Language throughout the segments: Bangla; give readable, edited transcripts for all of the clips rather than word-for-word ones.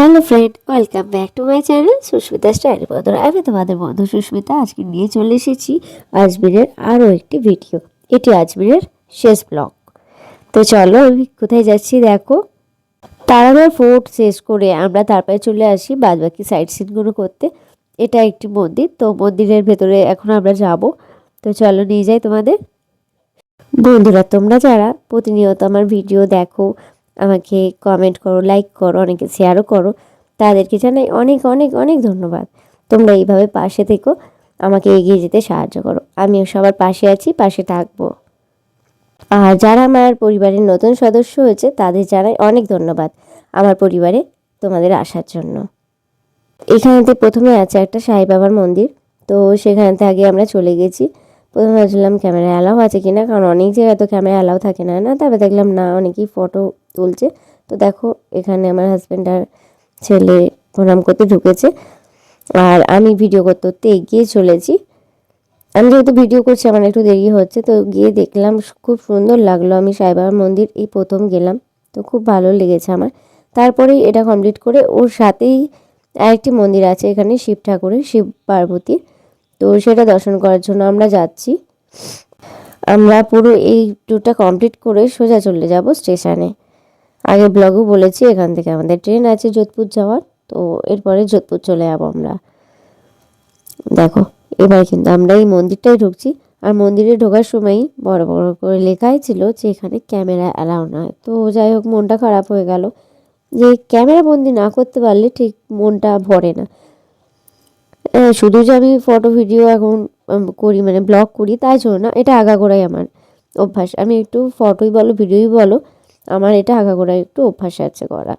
Hello friend, welcome back to my channel Susmita style বন্ধুরা। আমি তোমাদের বন্ধু সুস্মিতা। আজকে নিয়ে চলে এসেছি আজমিরের আরও একটি ভিডিও। এটি আজমিরের শেষ ব্লগ। তো চলো আমি কোথায় যাচ্ছি দেখো। তারাগড় ফোর্ট শেষ করে আমরা তারপরে চলে আসি বাদবাকি সাইড সিনগুলো করতে। এটা একটি মন্দির, তো মন্দিরের ভেতরে এখন আমরা যাব। তো চলো নিয়ে যাই তোমাদের। বন্ধুরা, তোমরা যারা প্রতিনিয়ত আমার ভিডিও দেখো, আমাকে কমেন্ট করো, লাইক করো, অনেকে শেয়ারও করো, তাদেরকে জানাই অনেক অনেক অনেক ধন্যবাদ। তোমরা এইভাবে পাশে থেকো, আমাকে এগিয়ে যেতে সাহায্য করো। আমিও সবার পাশে আছি, পাশে থাকবো। আর যারা আমার পরিবারের নতুন সদস্য হয়েছে তাদের জানাই অনেক ধন্যবাদ আমার পরিবারে তোমাদের আসার জন্য। এখানেতে প্রথমে আছে একটা সাই বাবার মন্দির। তো সেখানেতে আগে আমরা চলে গেছি। প্রথমে ভাবছিলাম ক্যামেরা অ্যালাউ আছে কিনা, কারণ অনেক জায়গায় তো ক্যামেরা অ্যালাউ থাকে না। তারপরে দেখলাম না, অনেকেই ফটো তুলছে। তো দেখো এখানে আমার হাজব্যান্ড আর ছেলে প্রণাম করতে ঢুকেছে, আর আমি ভিডিও করতে করতে এগিয়ে চলেছি। আমি যেহেতু ভিডিও করছি আমার একটু দেরি হচ্ছে, তো গিয়ে দেখলাম খুব সুন্দর লাগলো। আমি সাই বাবার মন্দির এই প্রথম গেলাম, তো খুব ভালো লেগেছে আমার। তারপরেই এটা কমপ্লিট করে ওর সাথেই আরেকটি মন্দির আছে এখানে, শিব ঠাকুরের, শিব পার্বতী। তো সেটা দর্শন করার জন্য আমরা যাচ্ছি। আমরা পুরো এই ট্যুরটা কমপ্লিট করে সোজা চলে যাব স্টেশনে। আগে ব্লগও বলেছি এখান থেকে আমাদের ট্রেন আছে যোধপুর যাওয়ার। তো এরপরে যোধপুর চলে যাব আমরা। দেখো এবার কিন্তু আমরা এই মন্দিরটাই ঢুকছি। আর মন্দিরে ঢোকার সময়ই বড় বড় করে লেখাই ছিল যে এখানে ক্যামেরা অ্যালাউ নয়। তো যাই হোক, মনটা খারাপ হয়ে গেল যে ক্যামেরা বন্দি না করতে পারলে ঠিক মনটা ভরে না। শুধু যে আমি ফটো ভিডিও এখন করি, মানে ব্লগ করি, তাই জন্য না। এটা আগাগোড়াই আমার অভ্যাস। আমি একটু ফটোই বলো ভিডিওই বলো, আমার এটা আগাগোড়াই একটু অভ্যাস আছে করা।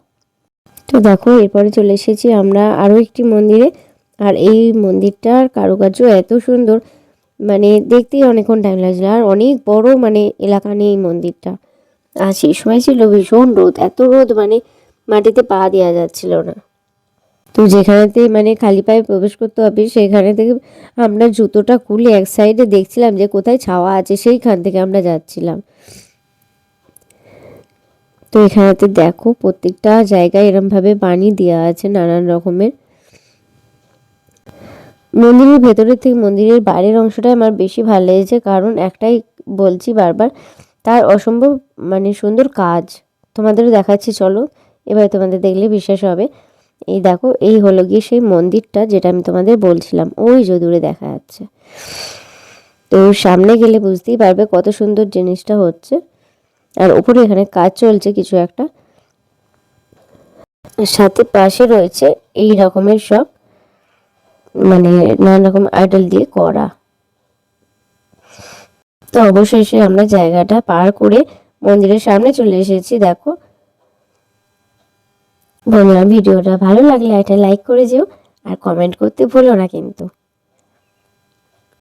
তো দেখো এরপরে চলে এসেছি আমরা আরও একটি মন্দিরে। আর এই মন্দিরটার কারুকার্য এত সুন্দর, মানে দেখতেই অনেকক্ষণ টাইম লাগছিল। আর অনেক বড় মানে এলাকা নিয়ে এই মন্দিরটা। আর সেই সময় ছিল ভীষণ রোদ, এত রোদ মানে মাটিতে পা দেওয়া যাচ্ছিল না। তো যেখানেতে মানে খালি পায়ে প্রবেশ করতে হবে সেখানে থেকে আমরা জুতোটা খুলে এক সাইডে দেখছিলাম যে কোথায় ছাওয়া আছে, সেইখান থেকে আমরা যাচ্ছিলাম। তো এখানেতে দেখো প্রত্যেকটা জায়গায় এরমভাবে পানি দেওয়া আছে নানান রকমের। মন্দিরের ভেতরের থেকে মন্দিরের বাইরের অংশটা আমার বেশি ভালো লেগেছে, কারণ একটাই বলছি বারবার, তার অসম্ভব মানে সুন্দর কাজ। তোমাদেরও দেখাচ্ছি, চলো এবার তোমাদের দেখলে বিশ্বাস হবে। এই দেখো, এই হলো গিয়ে সেই মন্দিরটা যেটা আমি তোমাদের বলছিলাম, ওই যে দূরে দেখা যাচ্ছে। তো সামনে গেলে বুঝতেই পারবে কত সুন্দর জিনিসটা হচ্ছে। আর উপরে এখানে কাজ চলছে কিছু একটা, সাথে পাশে রয়েছে এই রকমের সব মানে নানা রকম আইডল দিয়ে করা। তো অবশেষে আমরা জায়গাটা পার করে মন্দিরের সামনে চলে এসেছি। দেখো বন্ধুরা, ভিডিওটা ভালো লাগলে একটা লাইক করে যেও, আর কমেন্ট করতে ভুলো না কিন্তু।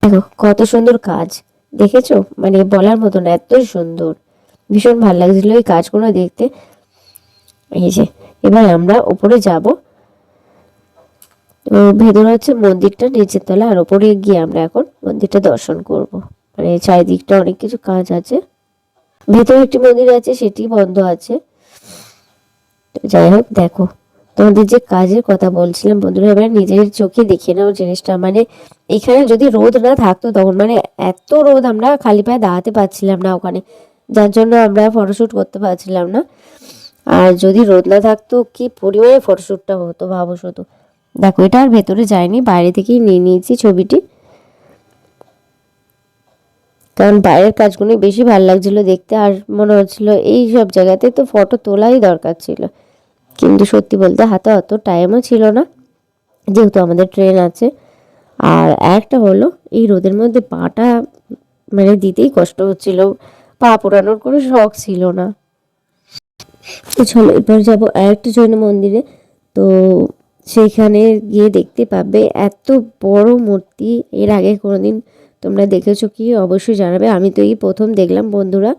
দেখো কত সুন্দর কাজ, দেখেছো? মানে বলার মতো না, এত সুন্দর, ভীষণ ভালো লাগছিল এই কাজগুলো দেখতে। এই যে এবার আমরা উপরে যাব। তো ভেতরে হচ্ছে মন্দিরটা নিচের তলা, আর ওপরে গিয়ে আমরা এখন মন্দিরটা দর্শন করব। মানে চারিদিকটা অনেক কিছু কাজ আছে। ভেতরে একটি মন্দির আছে, সেটি বন্ধ আছে। যাই হোক, দেখো তোমাদের যে কাজের কথা বলছিলাম বন্ধুরা, এবার নিজের চোখে দেখে নাও জিনিসটা। মানে এখানে যদি রোদ না থাকতো তখন, মানে এত রোদ, আমরা খালি পায়ে দাঁড়াতে পারছিলাম না ওখানে, যার জন্য আমরা ফটোশ্যুট করতে পারছিলাম না। আর যদি রোদ না থাকতো কি পরিমাণে ফটোশ্যুটটা হতো ভাবো শুধু। দেখো এটা আর ভেতরে যায়নি, বাইরে থেকেই নিয়ে নিয়েছি ছবিটি, কারণ বাইরের কাজগুলো বেশি ভালো লাগছিল দেখতে। আর মনে হচ্ছিল এই সব জায়গাতে তো ফটো তোলাই দরকার ছিল, কিন্তু সত্যি বলতে হাতে অত টাইমও ছিল না, যেহেতু আমাদের ট্রেন আছে। আর একটা হলো এই রোদের মধ্যে পাটা মানে দিতেই কষ্ট হচ্ছিল, পা পোড়ানোর কোনো শখ ছিল না। তো চলো এবার যাবো আরেকটা জৈন মন্দিরে। তো সেইখানে গিয়ে দেখতে পাবে এত বড় মূর্তি। এর আগে কোনোদিন তোমরা দেখেছো কি অবশ্যই জানাবে। আমি তো এই প্রথম দেখলাম বন্ধুরা।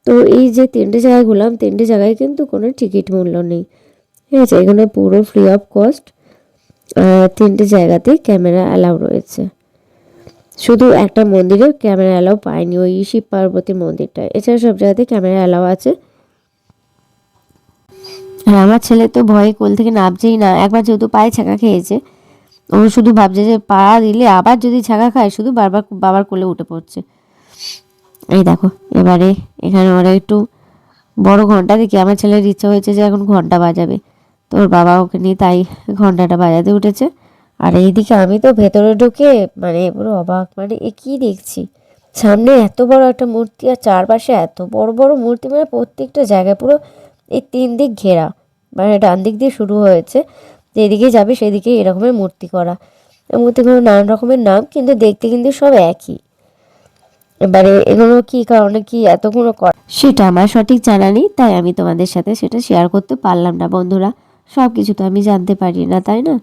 তো এই যে তিনটে জায়গায় ঘুরলাম, তিনটে জায়গায় কিন্তু কোনো টিকিট মূল্য নেই, ঠিক আছে? এখানে পুরো ফ্রি অফ কস্ট। তিনটে জায়গাতেই ক্যামেরা অ্যালাউ রয়েছে। শুধু একটা মন্দিরে ক্যামেরা অ্যালাউ পাইনি, ওই শিব পার্বতী মন্দিরটা। এছাড়া সব জায়গাতে ক্যামেরা অ্যালাউ আছে। আর আমার ছেলে তো ভয়ে কোল থেকে নামছেই না। একবার যেহেতু পায়ে ছ্যাঁকা খেয়েছে, ও শুধু ভাবছে যে পা দিলে আবার যদি ছ্যাঁকা খায়, শুধু বারবার বাবার কোলে উঠে পড়ছে। এই দেখো এবারে এখানে ওরা একটু বড় ঘন্টা দেখি, আমার ছেলের ইচ্ছা হয়েছে যে এখন ঘন্টা বাজাবে, তো ওর বাবা ওকে নিয়ে তাই ঘন্টাটা বাজাতে উঠেছে। আর এইদিকে আমি তো ভেতরে ঢুকে মানে পুরো অবাক, মানে এ কী দেখছি, সামনে এত বড় একটা মূর্তি আর চারপাশে এত বড় বড় মূর্তি, মানে প্রত্যেকটা জায়গায় পুরো এই 3 দিক ঘেরা, মানে ডান দিক দিয়ে শুরু হয়েছে, যেদিকে যাবে সেদিকে এরকমের মূর্তি করা। মূর্তিগুলো নানান রকমের নাম, কিন্তু দেখতে কিন্তু সব একই। এবারে এগুলো কি কারণে কি এতগুলো করা সেটা আমার সঠিক জানা নেই, তাই আমি তোমাদের সাথে সেটা শেয়ার করতে পারলাম না বন্ধুরা। সব কিছু তো আমি জানতে পারি না, তাই না?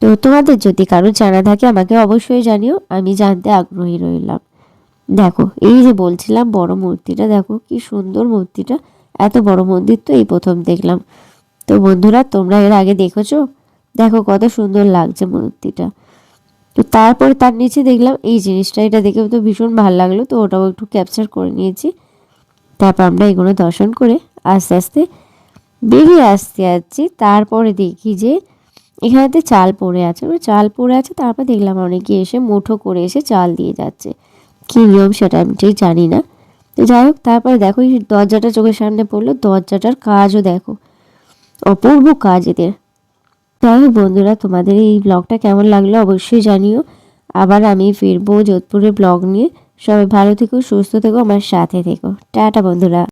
তো তোমাদের যদি কারো জানা থাকে আমাকে অবশ্যই জানিও, আমি জানতে আগ্রহী রইলাম। দেখো এই যে বলছিলাম বড় মূর্তিটা, দেখো কি সুন্দর মূর্তিটা, এত বড় মন্দির তো এই প্রথম দেখলাম। তো বন্ধুরা তোমরা এর আগে দেখেছো? দেখো কত সুন্দর লাগছে মূর্তিটা। তো তারপরে তার নিচে দেখলাম এই জিনিসটা, এটা দেখে তো ভীষণ ভালো লাগলো, তো ওটাও একটু ক্যাপচার করে নিয়েছি। তারপর আমরা এগুলো দর্শন করে আস্তে আস্তে বেরিয়ে আসতে যাচ্ছি। তারপরে দেখি যে এখানেতে চাল পড়ে আছে, চাল পড়ে আছে, তারপর দেখলাম অনেকে এসে মুঠো করে এসে চাল দিয়ে যাচ্ছে। কী নিয়ম সেটা আমি ঠিক জানি না। তো যাই হোক, তারপরে দেখো এই দরজাটা চোখের সামনে পড়লো, দরজাটার কাজও দেখো, অপূর্ব কাজ এদের। যাই হোক বন্ধুরা, তোমাদের এই ব্লগটা কেমন লাগলো অবশ্যই জানিও। আবার আমি ফিরবো যোধপুরের ব্লগ নিয়ে। সবাই ভালো থেকো, সুস্থ থেকো, আমার সাথে থেকো। টাটা বন্ধুরা।